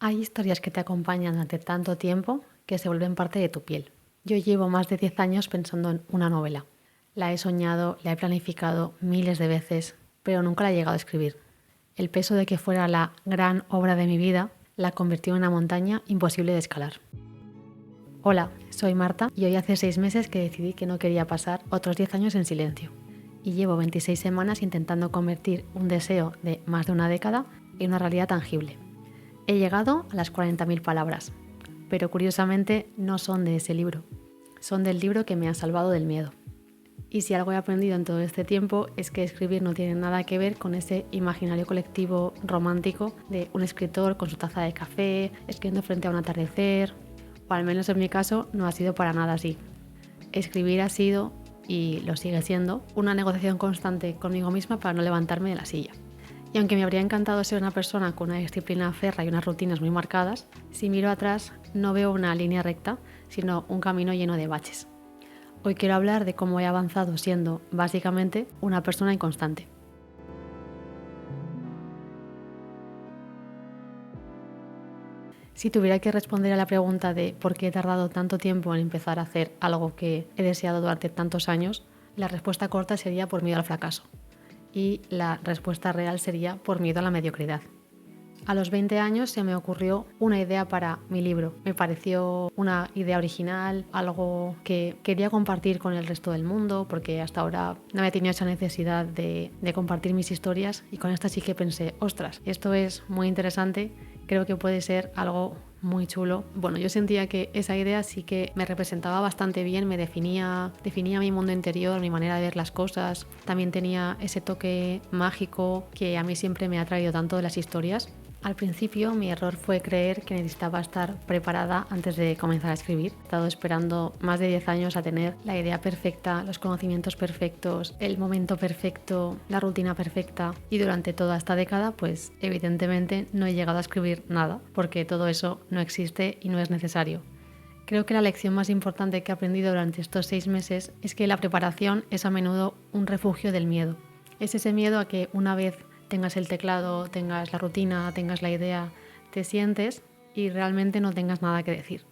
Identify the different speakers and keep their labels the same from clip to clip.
Speaker 1: Hay historias que te acompañan durante tanto tiempo que se vuelven parte de tu piel. Yo llevo más de 10 años pensando en una novela. La he soñado, la he planificado miles de veces, pero nunca la he llegado a escribir. El peso de que fuera la gran obra de mi vida la convirtió en una montaña imposible de escalar. Hola, soy Marta y hoy hace 6 meses que decidí que no quería pasar otros 10 años en silencio. Y llevo 26 semanas intentando convertir un deseo de más de una década en una realidad tangible. He llegado a las 40.000 palabras, pero curiosamente no son de ese libro, son del libro que me ha salvado del miedo. Y si algo he aprendido en todo este tiempo es que escribir no tiene nada que ver con ese imaginario colectivo romántico de un escritor con su taza de café, escribiendo frente a un atardecer, o al menos en mi caso no ha sido para nada así. Escribir ha sido, y lo sigue siendo, una negociación constante conmigo misma para no levantarme de la silla. Y aunque me habría encantado ser una persona con una disciplina férrea y unas rutinas muy marcadas, si miro atrás no veo una línea recta, sino un camino lleno de baches. Hoy quiero hablar de cómo he avanzado siendo, básicamente, una persona inconstante. Si tuviera que responder a la pregunta de por qué he tardado tanto tiempo en empezar a hacer algo que he deseado durante tantos años, la respuesta corta sería por miedo al fracaso. Y la respuesta real sería por miedo a la mediocridad. A los 20 años se me ocurrió una idea para mi libro. Me pareció una idea original, algo que quería compartir con el resto del mundo, porque hasta ahora no había tenido esa necesidad de compartir mis historias, y con esta sí que pensé, ostras, esto es muy interesante, creo que puede ser algo muy chulo. Bueno, yo sentía que esa idea sí que me representaba bastante bien, me definía mi mundo interior, mi manera de ver las cosas. También tenía ese toque mágico que a mí siempre me ha traído tanto de las historias. Al principio mi error fue creer que necesitaba estar preparada antes de comenzar a escribir. He estado esperando más de 10 años a tener la idea perfecta, los conocimientos perfectos, el momento perfecto, la rutina perfecta, y durante toda esta década pues evidentemente no he llegado a escribir nada porque todo eso no existe y no es necesario. Creo que la lección más importante que he aprendido durante estos 6 meses es que la preparación es a menudo un refugio del miedo. Es ese miedo a que una vez tengas el teclado, tengas la rutina, tengas la idea, te sientes y realmente no tengas nada que decir.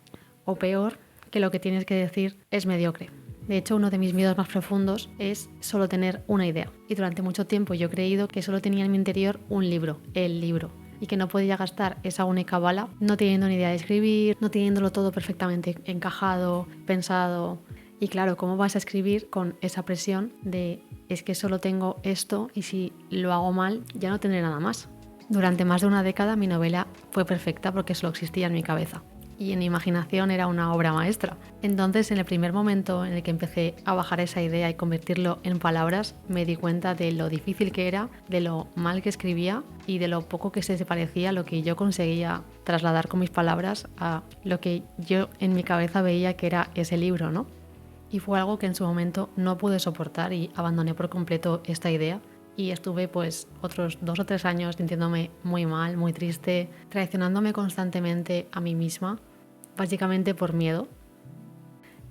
Speaker 1: O peor, que lo que tienes que decir es mediocre. De hecho, uno de mis miedos más profundos es solo tener una idea. Y durante mucho tiempo yo he creído que solo tenía en mi interior un libro, el libro, y que no podía gastar esa única bala no teniendo ni idea de escribir, no teniéndolo todo perfectamente encajado, pensado. Y claro, ¿cómo vas a escribir con esa presión de es que solo tengo esto y si lo hago mal ya no tendré nada más? Durante más de una década mi novela fue perfecta porque solo existía en mi cabeza y en mi imaginación era una obra maestra. Entonces, en el primer momento en el que empecé a bajar esa idea y convertirlo en palabras, me di cuenta de lo difícil que era, de lo mal que escribía y de lo poco que se parecía a lo que yo conseguía trasladar con mis palabras a lo que yo en mi cabeza veía que era ese libro, ¿no? Y fue algo que en su momento no pude soportar y abandoné por completo esta idea. Y estuve pues otros 2 o 3 años sintiéndome muy mal, muy triste, traicionándome constantemente a mí misma, básicamente por miedo.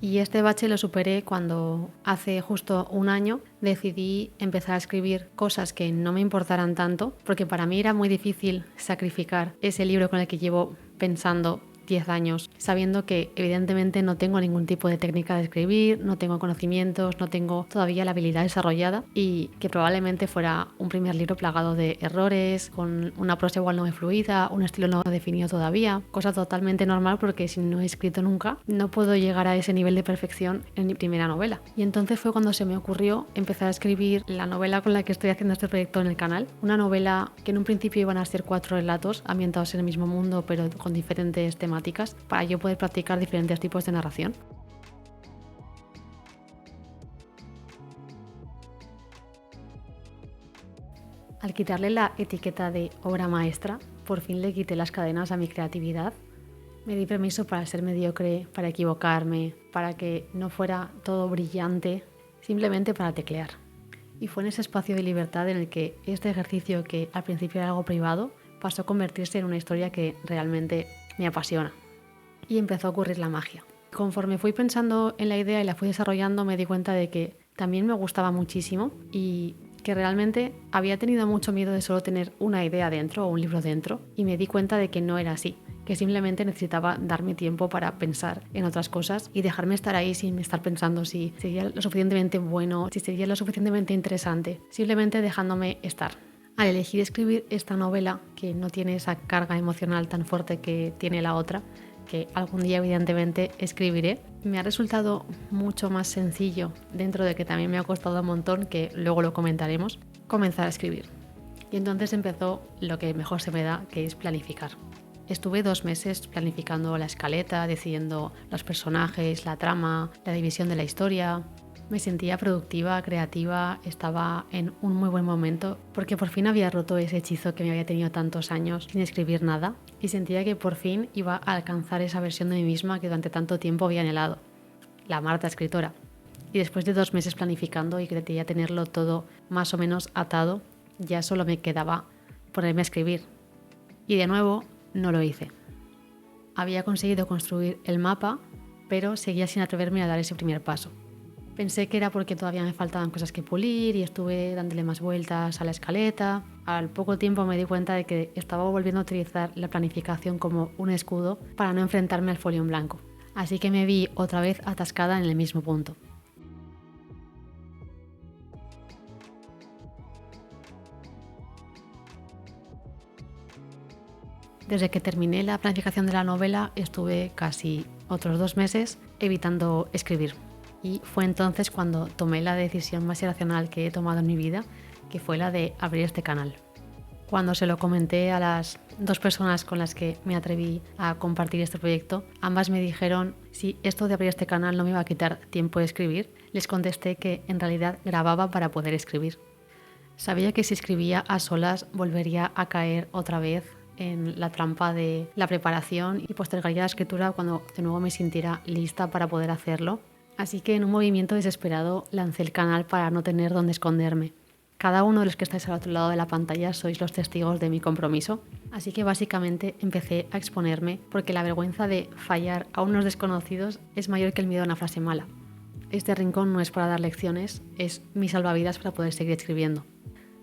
Speaker 1: Y este bache lo superé cuando hace justo un año decidí empezar a escribir cosas que no me importaran tanto, porque para mí era muy difícil sacrificar ese libro con el que llevo pensando 10 años, sabiendo que evidentemente no tengo ningún tipo de técnica de escribir, no tengo conocimientos, no tengo todavía la habilidad desarrollada y que probablemente fuera un primer libro plagado de errores, con una prosa igual no muy fluida, un estilo no definido todavía, cosa totalmente normal porque si no he escrito nunca no puedo llegar a ese nivel de perfección en mi primera novela. Y entonces fue cuando se me ocurrió empezar a escribir la novela con la que estoy haciendo este proyecto en el canal, una novela que en un principio iban a ser 4 relatos ambientados en el mismo mundo pero con diferentes temáticas para yo poder practicar diferentes tipos de narración. Al quitarle la etiqueta de obra maestra, por fin le quité las cadenas a mi creatividad. Me di permiso para ser mediocre, para equivocarme, para que no fuera todo brillante, simplemente para teclear. Y fue en ese espacio de libertad en el que este ejercicio, que al principio era algo privado, pasó a convertirse en una historia que realmente me apasiona. Y empezó a ocurrir la magia. Conforme fui pensando en la idea y la fui desarrollando, me di cuenta de que también me gustaba muchísimo y que realmente había tenido mucho miedo de solo tener una idea dentro o un libro dentro, y me di cuenta de que no era así, que simplemente necesitaba darme tiempo para pensar en otras cosas y dejarme estar ahí sin estar pensando si sería lo suficientemente bueno, si sería lo suficientemente interesante, simplemente dejándome estar. Al elegir escribir esta novela, que no tiene esa carga emocional tan fuerte que tiene la otra, que algún día evidentemente escribiré, me ha resultado mucho más sencillo, dentro de que también me ha costado un montón, que luego lo comentaremos, comenzar a escribir. Y entonces empezó lo que mejor se me da, que es planificar. Estuve 2 meses planificando la escaleta, decidiendo los personajes, la trama, la división de la historia. Me sentía productiva, creativa, estaba en un muy buen momento porque por fin había roto ese hechizo que me había tenido tantos años sin escribir nada y sentía que por fin iba a alcanzar esa versión de mí misma que durante tanto tiempo había anhelado, la Marta escritora. Y después de 2 meses planificando y que ya tenerlo todo más o menos atado, ya solo me quedaba ponerme a escribir. Y de nuevo, no lo hice. Había conseguido construir el mapa, pero seguía sin atreverme a dar ese primer paso. Pensé que era porque todavía me faltaban cosas que pulir y estuve dándole más vueltas a la escaleta. Al poco tiempo me di cuenta de que estaba volviendo a utilizar la planificación como un escudo para no enfrentarme al folio en blanco. Así que me vi otra vez atascada en el mismo punto. Desde que terminé la planificación de la novela estuve casi otros 2 meses evitando escribir. Y fue entonces cuando tomé la decisión más irracional que he tomado en mi vida, que fue la de abrir este canal. Cuando se lo comenté a las 2 personas con las que me atreví a compartir este proyecto, ambas me dijeron si esto de abrir este canal no me iba a quitar tiempo de escribir. Les contesté que en realidad grababa para poder escribir. Sabía que si escribía a solas volvería a caer otra vez en la trampa de la preparación y postergaría la escritura cuando de nuevo me sintiera lista para poder hacerlo. Así que en un movimiento desesperado lancé el canal para no tener dónde esconderme. Cada uno de los que estáis al otro lado de la pantalla sois los testigos de mi compromiso. Así que básicamente empecé a exponerme porque la vergüenza de fallar a unos desconocidos es mayor que el miedo a una frase mala. Este rincón no es para dar lecciones, es mi salvavidas para poder seguir escribiendo.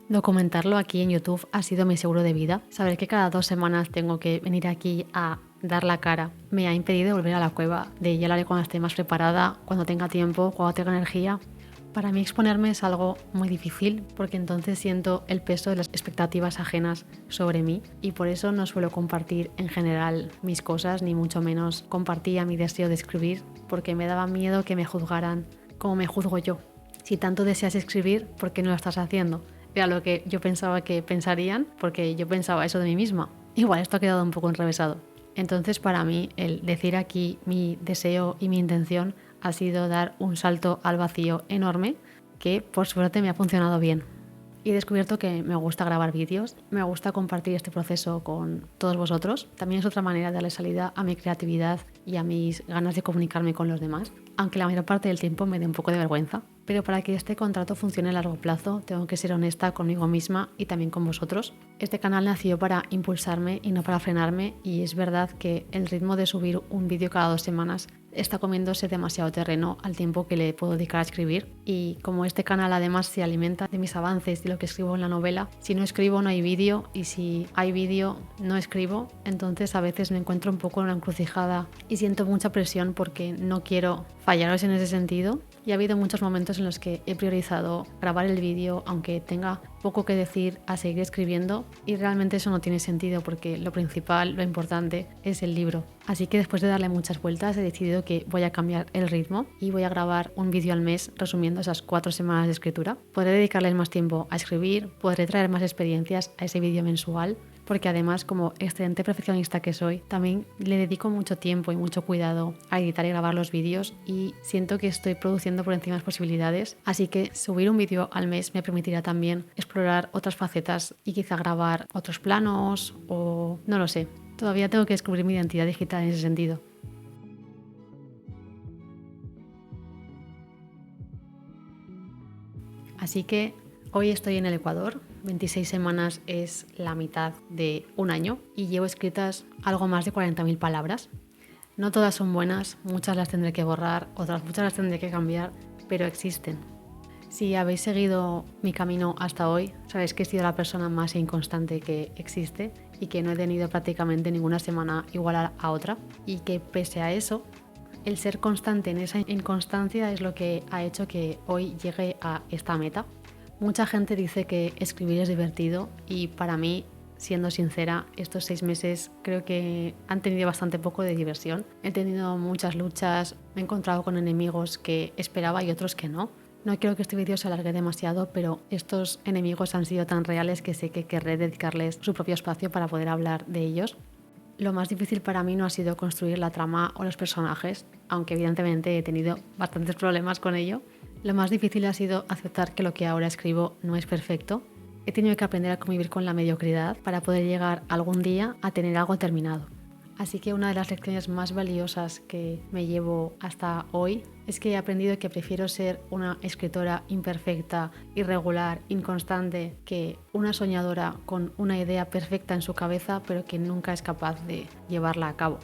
Speaker 1: Documentarlo aquí en YouTube ha sido mi seguro de vida. Saber que cada 2 semanas tengo que venir aquí a dar la cara me ha impedido volver a la cueva de ya lo haré cuando esté más preparada, cuando tenga tiempo, cuando tenga energía. Para mí exponerme es algo muy difícil porque entonces siento el peso de las expectativas ajenas sobre mí y por eso no suelo compartir en general mis cosas, ni mucho menos compartía mi deseo de escribir porque me daba miedo que me juzgaran como me juzgo yo. Si tanto deseas escribir, ¿por qué no lo estás haciendo? Era lo que yo pensaba que pensarían porque yo pensaba eso de mí misma. Igual esto ha quedado un poco enrevesado. Entonces para mí el decir aquí mi deseo y mi intención ha sido dar un salto al vacío enorme que por suerte me ha funcionado bien. Y he descubierto que me gusta grabar vídeos, me gusta compartir este proceso con todos vosotros. También es otra manera de darle salida a mi creatividad y a mis ganas de comunicarme con los demás, aunque la mayor parte del tiempo me dé un poco de vergüenza. Pero para que este contrato funcione a largo plazo tengo que ser honesta conmigo misma y también con vosotros. Este canal nació para impulsarme y no para frenarme y es verdad que el ritmo de subir un vídeo cada 2 semanas está comiéndose demasiado terreno al tiempo que le puedo dedicar a escribir y como este canal además se alimenta de mis avances, de lo que escribo en la novela, si no escribo no hay vídeo y si hay vídeo no escribo, entonces a veces me encuentro un poco en una encrucijada y siento mucha presión porque no quiero fallaros en ese sentido y ha habido muchos momentos en los que he priorizado grabar el vídeo aunque tenga poco que decir a seguir escribiendo y realmente eso no tiene sentido porque lo principal, lo importante es el libro. Así que después de darle muchas vueltas he decidido que voy a cambiar el ritmo y voy a grabar un vídeo al mes resumiendo esas 4 semanas de escritura. Podré dedicarle más tiempo a escribir, podré traer más experiencias a ese vídeo mensual porque además como excelente perfeccionista que soy también le dedico mucho tiempo y mucho cuidado a editar y grabar los vídeos y siento que estoy produciendo por encima de las posibilidades, así que subir un vídeo al mes me permitirá también explorar otras facetas y quizá grabar otros planos o no lo sé. Todavía tengo que descubrir mi identidad digital en ese sentido. Así que hoy estoy en el Ecuador, 26 semanas es la mitad de un año y llevo escritas algo más de 40.000 palabras. No todas son buenas, muchas las tendré que borrar, otras muchas las tendré que cambiar, pero existen. Si habéis seguido mi camino hasta hoy, sabéis que he sido la persona más inconstante que existe y que no he tenido prácticamente ninguna semana igual a otra, y que pese a eso, el ser constante en esa inconstancia es lo que ha hecho que hoy llegue a esta meta. Mucha gente dice que escribir es divertido y para mí, siendo sincera, estos 6 meses creo que han tenido bastante poco de diversión. He tenido muchas luchas, me he encontrado con enemigos que esperaba y otros que no. No quiero que este vídeo se alargue demasiado, pero estos enemigos han sido tan reales que sé que querré dedicarles su propio espacio para poder hablar de ellos. Lo más difícil para mí no ha sido construir la trama o los personajes, aunque evidentemente he tenido bastantes problemas con ello. Lo más difícil ha sido aceptar que lo que ahora escribo no es perfecto. He tenido que aprender a convivir con la mediocridad para poder llegar algún día a tener algo terminado. Así que una de las lecciones más valiosas que me llevo hasta hoy es que he aprendido que prefiero ser una escritora imperfecta, irregular, inconstante, que una soñadora con una idea perfecta en su cabeza pero que nunca es capaz de llevarla a cabo.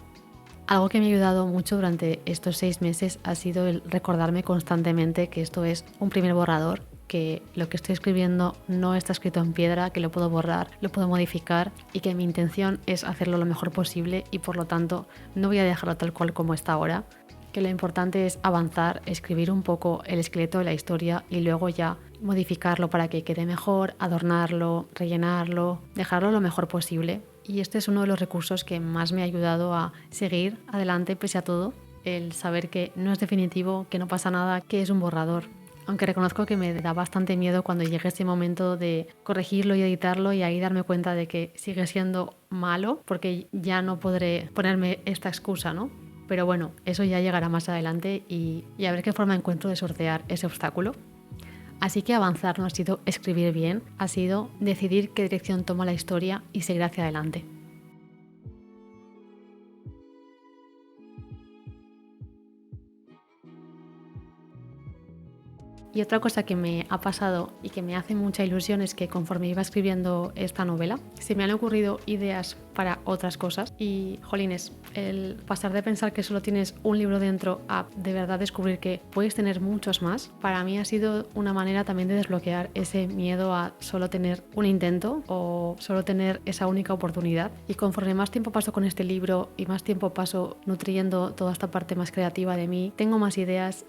Speaker 1: Algo que me ha ayudado mucho durante estos 6 meses ha sido el recordarme constantemente que esto es un primer borrador, que lo que estoy escribiendo no está escrito en piedra, que lo puedo borrar, lo puedo modificar y que mi intención es hacerlo lo mejor posible y por lo tanto no voy a dejarlo tal cual como está ahora, que lo importante es avanzar, escribir un poco el esqueleto de la historia y luego ya modificarlo para que quede mejor, adornarlo, rellenarlo, dejarlo lo mejor posible. Y este es uno de los recursos que más me ha ayudado a seguir adelante pese a todo, el saber que no es definitivo, que no pasa nada, que es un borrador. Aunque reconozco que me da bastante miedo cuando llegue ese momento de corregirlo y editarlo y ahí darme cuenta de que sigue siendo malo porque ya no podré ponerme esta excusa, ¿no? Pero bueno, eso ya llegará más adelante y a ver qué forma encuentro de sortear ese obstáculo. Así que avanzar no ha sido escribir bien, ha sido decidir qué dirección toma la historia y seguir hacia adelante. Y otra cosa que me ha pasado y que me hace mucha ilusión es que conforme iba escribiendo esta novela, se me han ocurrido ideas para otras cosas y, jolines, el pasar de pensar que solo tienes un libro dentro a de verdad descubrir que puedes tener muchos más, para mí ha sido una manera también de desbloquear ese miedo a solo tener un intento o solo tener esa única oportunidad. Y conforme más tiempo paso con este libro y más tiempo paso nutriendo toda esta parte más creativa de mí, tengo más ideas.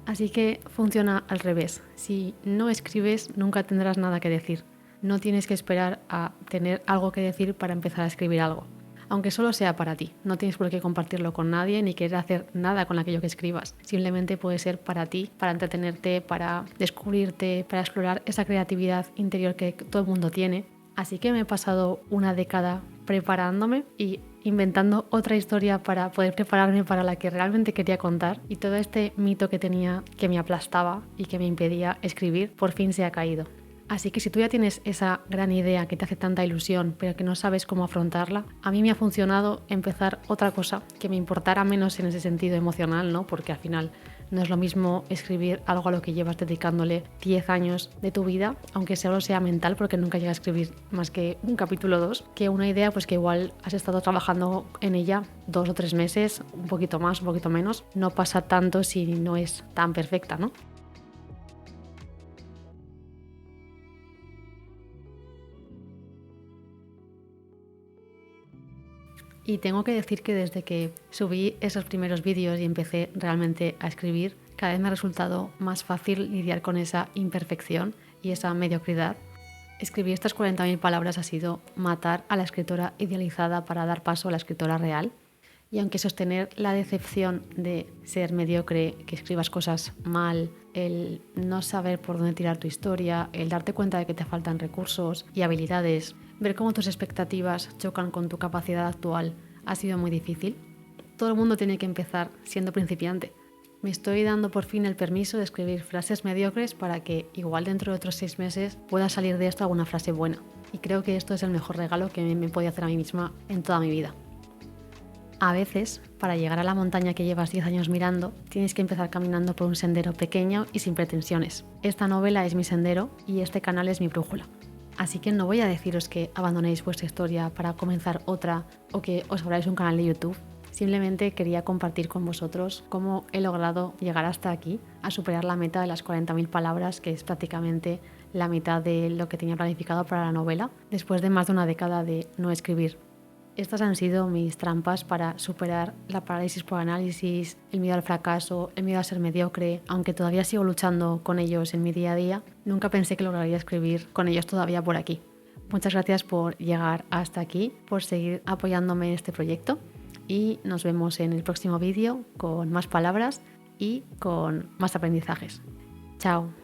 Speaker 1: Así que funciona al revés. Si no escribes, nunca tendrás nada que decir. No tienes que esperar a tener algo que decir para empezar a escribir algo. Aunque solo sea para ti. No tienes por qué compartirlo con nadie ni querer hacer nada con aquello que escribas. Simplemente puede ser para ti, para entretenerte, para descubrirte, para explorar esa creatividad interior que todo el mundo tiene. Así que me he pasado una década preparándome y inventando otra historia para poder prepararme para la que realmente quería contar, y todo este mito que tenía que me aplastaba y que me impedía escribir por fin se ha caído. Así que si tú ya tienes esa gran idea que te hace tanta ilusión pero que no sabes cómo afrontarla, a mí me ha funcionado empezar otra cosa que me importara menos en ese sentido emocional, ¿no? Porque al final no es lo mismo escribir algo a lo que llevas dedicándole 10 años de tu vida, aunque solo sea mental porque nunca llegas a escribir más que un capítulo 2, que una idea pues que igual has estado trabajando en ella 2 o 3 meses, un poquito más, un poquito menos. No pasa tanto si no es tan perfecta, ¿no? Y tengo que decir que desde que subí esos primeros vídeos y empecé realmente a escribir, cada vez me ha resultado más fácil lidiar con esa imperfección y esa mediocridad. Escribir estas 40.000 palabras ha sido matar a la escritora idealizada para dar paso a la escritora real. Y aunque sostener la decepción de ser mediocre, que escribas cosas mal, el no saber por dónde tirar tu historia, el darte cuenta de que te faltan recursos y habilidades, ver cómo tus expectativas chocan con tu capacidad actual, ha sido muy difícil. Todo el mundo tiene que empezar siendo principiante. Me estoy dando por fin el permiso de escribir frases mediocres para que igual dentro de otros 6 meses pueda salir de esto alguna frase buena. Y creo que esto es el mejor regalo que me podía hacer a mí misma en toda mi vida. A veces, para llegar a la montaña que llevas 10 años mirando, tienes que empezar caminando por un sendero pequeño y sin pretensiones. Esta novela es mi sendero y este canal es mi brújula. Así que no voy a deciros que abandonéis vuestra historia para comenzar otra o que os abráis un canal de YouTube. Simplemente quería compartir con vosotros cómo he logrado llegar hasta aquí, a superar la meta de las 40.000 palabras, que es prácticamente la mitad de lo que tenía planificado para la novela, después de más de una década de no escribir. Estas han sido mis trampas para superar la parálisis por análisis, el miedo al fracaso, el miedo a ser mediocre. Aunque todavía sigo luchando con ellos en mi día a día, nunca pensé que lograría escribir con ellos todavía por aquí. Muchas gracias por llegar hasta aquí, por seguir apoyándome en este proyecto y nos vemos en el próximo vídeo con más palabras y con más aprendizajes. Chao.